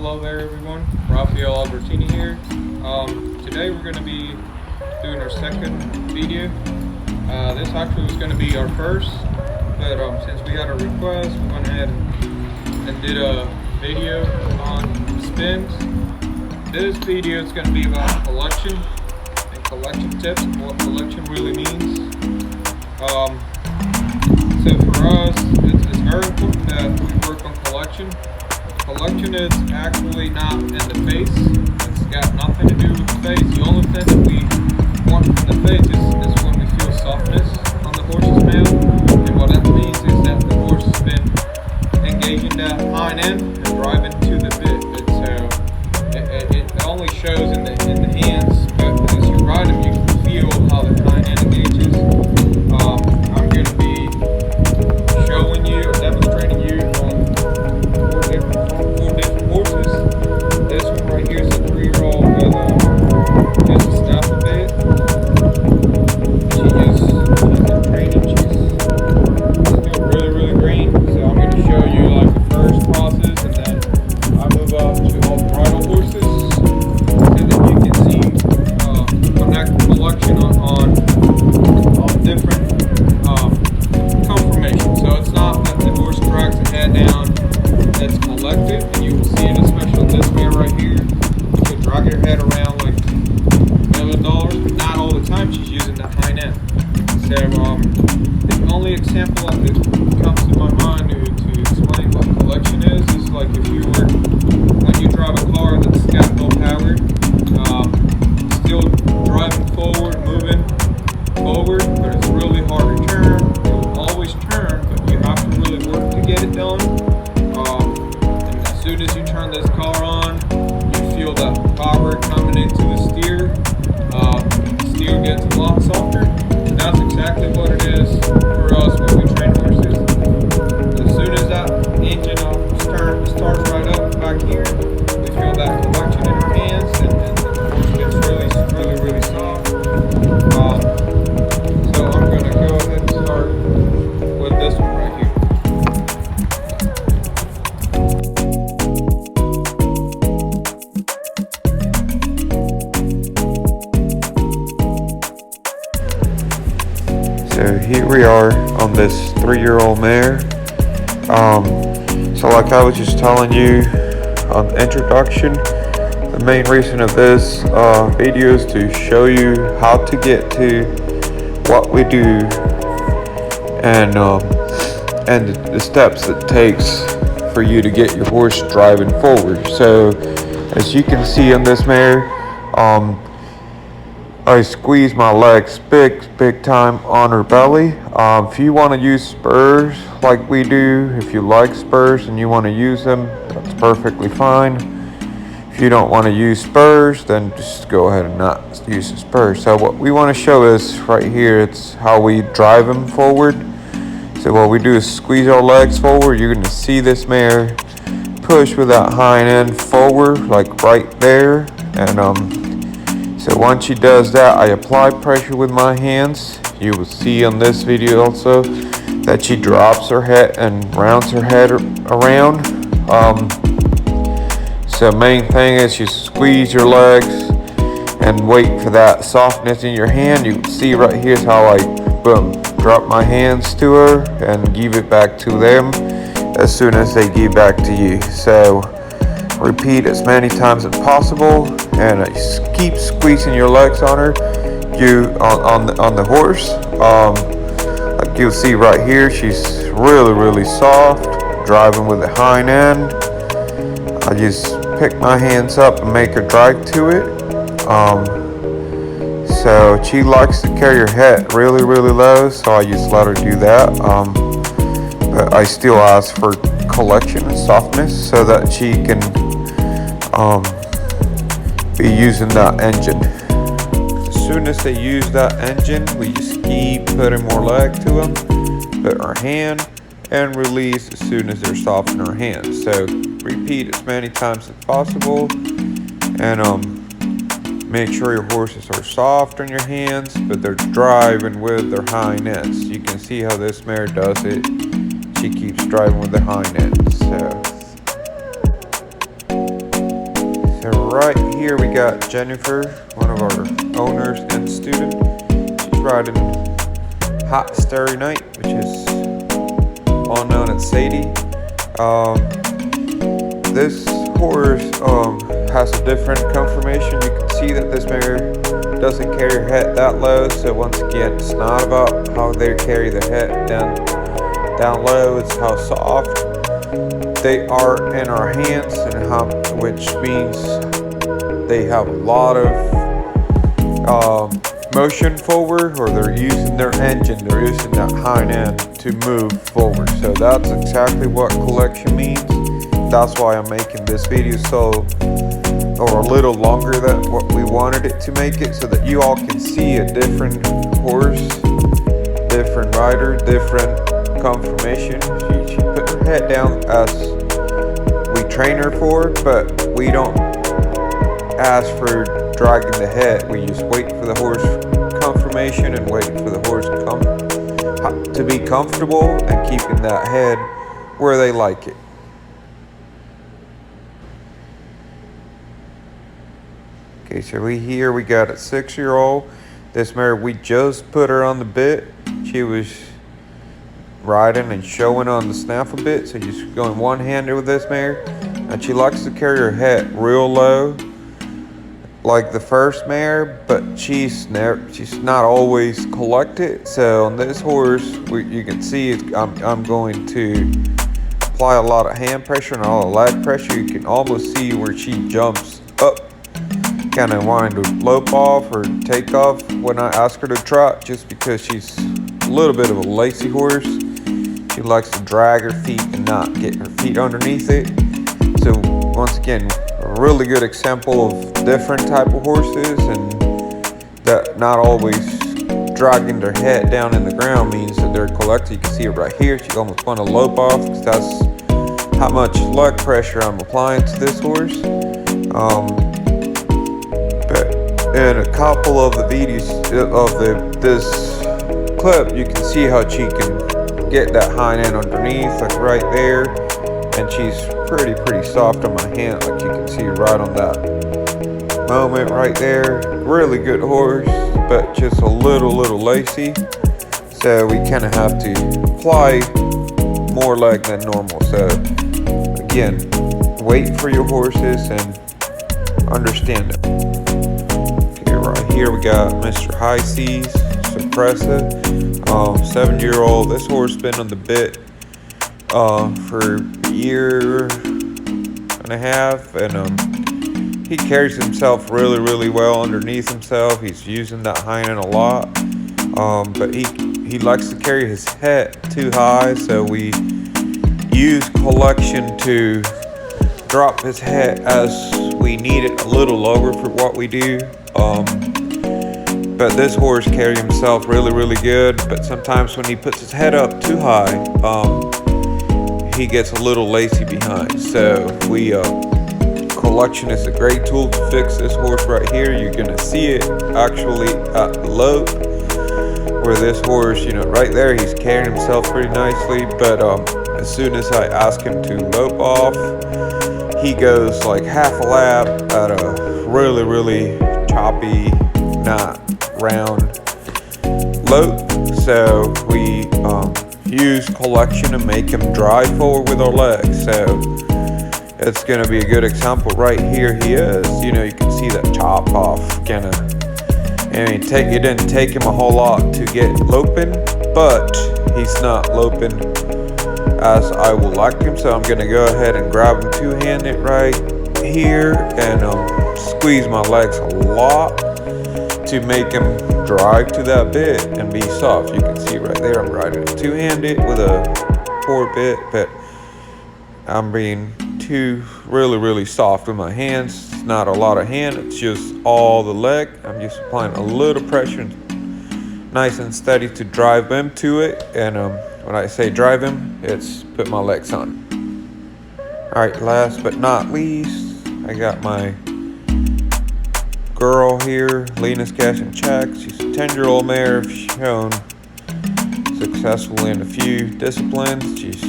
Hello there everyone, Rafael Albertini here. Today we're going to be doing our second video. This actually was going to be our first, but since we had a request, we went ahead and did a video on spins. This video is going to be about collection and collection tips and what collection really means. So for us, it's very important that we work on collection. Collection is actually not in the face. It's got nothing to do with the face. The only thing that we want from the face is when we feel softness on the horse's mouth. And what that means is that the horse has been engaging that hind end and driving to the bit. It only shows in the hands, but as you ride them, you can feel how the hind end engages. I'm going to be showing you or demonstrating you on four different horses. This one right here is a 3-year-old with just a snap a bit. She's in training. She's still really green. So I'm going to show you like the first process, and then I move up to all the bridle horses, so that you can see connect collection on different conformations. So it's not that the horse drags the head down, that's collected, and you will see it, especially this mare right here. She'll drag her head around like $1 million, but not all the time. She's using the hind end. So the only example that comes to my mind to explain what collection is like if you were, when you drive a car that's got no power, still driving forward, moving forward, but it's really hard to turn. You'll always turn, but you have to really work to get it done. And as soon as you turn this car on, you feel that power coming into the steer. The steer gets a lot softer, and that's exactly what it is for us when we train horses. As soon as that engine starts right up back here, we feel that collection in our hands, and the horse gets really soft. So I'm going to go ahead and start with this one right here. So here we are on this 3-year-old mare. So like I was just telling you on the introduction, the main reason of this video is to show you how to get to what we do and the steps it takes for you to get your horse driving forward. So as you can see on this mare, I squeeze my legs big time on her belly. If you want to use spurs like we do, if you like spurs and you want to use them, that's perfectly fine. If you don't want to use spurs, then just go ahead and not use the spurs. So what we want to show is right here, it's how we drive them forward. So what we do is squeeze our legs forward. You're going to see this mare push with that hind end forward, like right there. And so once she does that, I apply pressure with my hands. You will see on this video also that she drops her head and rounds her head around. So main thing is you squeeze your legs and wait for that softness in your hand. You can see right here is how I drop my hands to her and give it back to them as soon as they give back to you. So repeat as many times as possible, and keep squeezing your legs on her. On the horse, like you'll see right here, she's really soft, driving with the hind end. I just pick my hands up and make her drag to it. So she likes to carry her head really low, so I just let her do that. But I still ask for collection and softness so that she can be using that engine. As soon as they use that engine, we just keep putting more leg to them, put our hand, and release as soon as they're soft in our hands. So repeat as many times as possible, and make sure your horses are soft on your hands, but they're driving with their hind ends. You can see how this mare does it. She keeps driving with the hind ends. So So right here we got Jennifer, one of our owners and student. She's riding Hot Starry Night, which is all known as Sadie. This horse has a different conformation. You can see that this mare doesn't carry her head that low. So once again, it's not about how they carry their head down low. It's how soft they are in our hands, and which means they have a lot of motion forward, or they're using their engine, they're using that hind end to move forward. So that's exactly what collection means. That's why I'm making this video or a little longer than what we wanted it to make it, so that you all can see a different horse, different rider, different conformation. She put her head down as we train her for, but we don't ask for dragging the head. We just wait for the horse conformation and wait for the horse to be comfortable and keeping that head where they like it. Okay, so we got a 6-year-old. This mare, we just put her on the bit. She was riding and showing on the snaffle bit, so just going one-handed with this mare. And she likes to carry her head real low, like the first mare, but she's not always collected. So on this horse, you can see I'm going to apply a lot of hand pressure and all the leg pressure. You can almost see where she jumps up, kind of wanting to lope off or take off when I ask her to trot, just because she's a little bit of a lazy horse. She likes to drag her feet and not get her feet underneath it. So once again, a really good example of different type of horses, and that not always dragging their head down in the ground means that they're collected. You can see it right here. She almost want to lope off, because that's how much leg pressure I'm applying to this horse. But in a couple of the videos of this clip, you can see how she can get that hind end underneath, like right there, and she's pretty soft on my hand, like you can see right on that moment right there. Really good horse, but just a little lacy, so we kind of have to apply more leg than normal. So again, wait for your horses and understand it. Okay, right here we got Mr. High Seas Suppressive, 7-year-old. This horse been on the bit for a year and a half, and he carries himself really well underneath himself. He's using that hind end a lot, but he likes to carry his head too high, so we use collection to drop his head as we need it a little lower for what we do. But this horse carries himself really good, but sometimes when he puts his head up too high, he gets a little lazy behind. So collection is a great tool to fix this horse right here. You're gonna see it actually at the lope, where this horse, right there, he's carrying himself pretty nicely, but as soon as I ask him to lope off, he goes like half a lap at a really choppy, not round lope. So we use collection to make him drive forward with our legs. So it's going to be a good example right here. He is, you can see that chop off kind of. It didn't take him a whole lot to get loping, but he's not loping as I would like him. So I'm going to go ahead and grab him two-handed right here and squeeze my legs a lot to make him drive to that bit and be soft. You can see right there, I'm riding it two-handed with a 4-bit, but I'm being really soft with my hands. It's not a lot of hand, it's just all the leg. I'm just applying a little pressure, nice and steady, to drive him to it. And when I say drive him, it's put my legs on. All right, last but not least, I got my girl here, Lena's Cash and Check. She's a 10-year-old mare, shown successful in a few disciplines. She's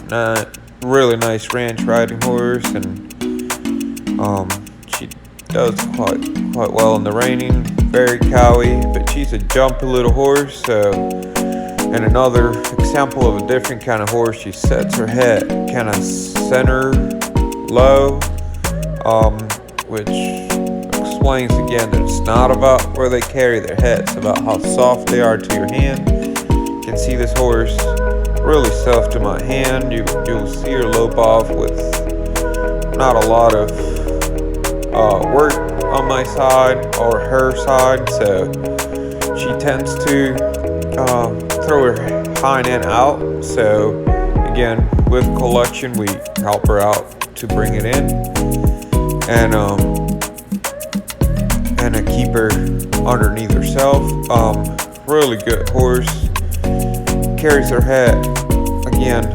not really nice ranch riding horse, and she does quite well in the reining. Very cowy, but she's a jumpy little horse. So, and another example of a different kind of horse, she sets her head kind of center low, which explains again that it's not about where they carry their head, it's about how soft they are to your hand. You can see this horse really soft to my hand. You'll see her lope off with not a lot of work on my side or her side, so she tends to throw her hind end out. So again, with collection, we help her out to bring it in and keep her underneath herself. Really good horse. Carries her head, again,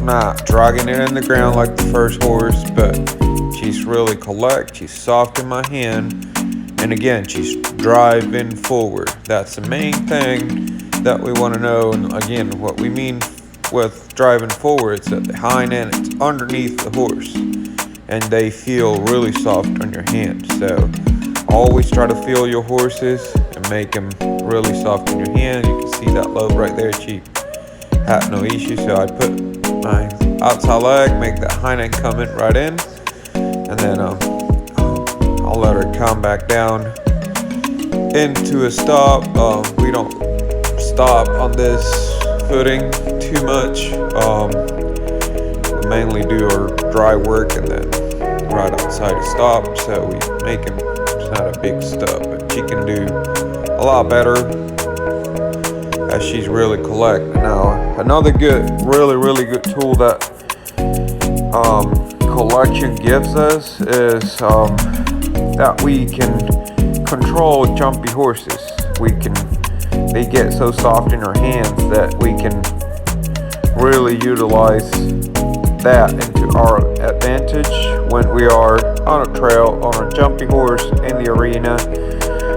not dragging it in the ground like the first horse, but she's really collect. She's soft in my hand, and again, she's driving forward. That's the main thing that we want to know. And again, what we mean with driving forward, it's at the hind end, it's underneath the horse, and they feel really soft on your hand. So always try to feel your horses and make them really soft in your hand. You can see that lobe right there. She had no issue, so I put my outside leg, make that hind end come in right in, and then I'll let her come back down into a stop. We don't stop on this footing too much. We mainly do our dry work and then right outside a stop, so we make him, it's not a big stop, but she can do a lot better as she's really collect. Now, another good, really good tool that collection gives us is that we can control jumpy horses. They get so soft in our hands that we can really utilize that into our advantage when we are on a trail on a jumpy horse in the arena.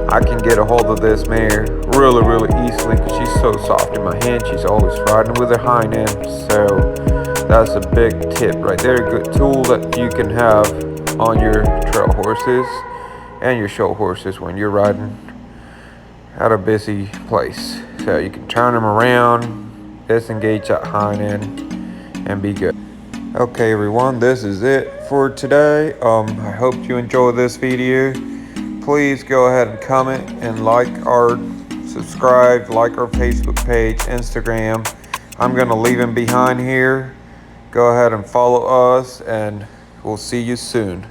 I can get a hold of this mare really easily because she's so soft in my hand. She's always riding with her hind end, so that's a big tip right there. Good tool that you can have on your trail horses and your show horses when you're riding at a busy place. So you can turn them around, disengage that hind end, and be good. Okay everyone, this is it for today. I hope you enjoyed this video. Please go ahead and comment and subscribe, like our Facebook page, Instagram. I'm gonna leave them behind here. Go ahead and follow us, and we'll see you soon.